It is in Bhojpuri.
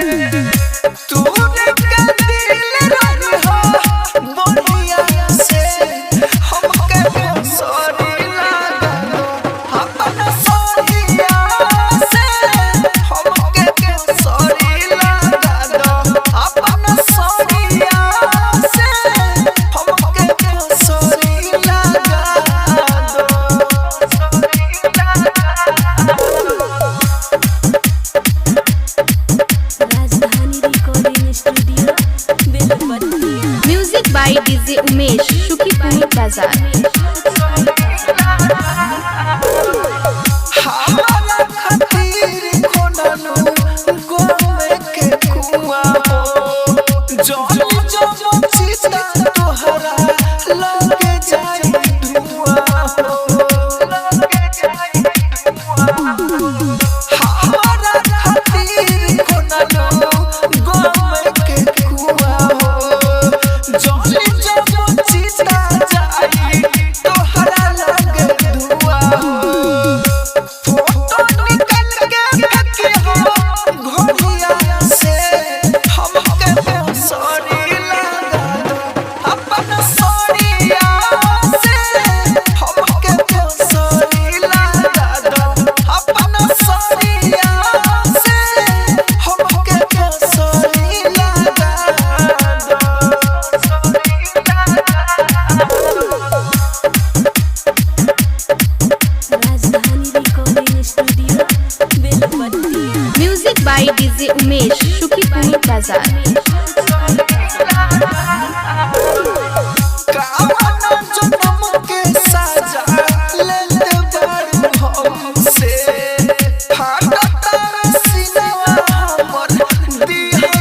तूने का दिल रही हो बढ़िया से हमके सॉरी लगा दो अपना सॉरीया से हमके सॉरी लगा दो अपना सॉरीया से हमके सॉरी लगा music by DJ Umesh Shukipur बाजार। हमारा खातिर खोनलू गोमे के कुआं हो जब जब चिता तोहरा लगे जाई धुआं हो लगे जाई धुआं हमारा खातिर खोनलू गोमे के कुआं हो जब जब चिता जाई तोहरा लगे धुआं हो फोटो निकल के फेंकी हो घोड़िया से हमके सॉरी लगा दो अपना सॉरीया से हमके सॉरी लगा दो अपना सॉरीया से हमके सॉरी लगा music by DJ Umesh Shukipur बाजार। कामना जन्म के साजा लेते बारू हमसे फाटता सीना हमर दिया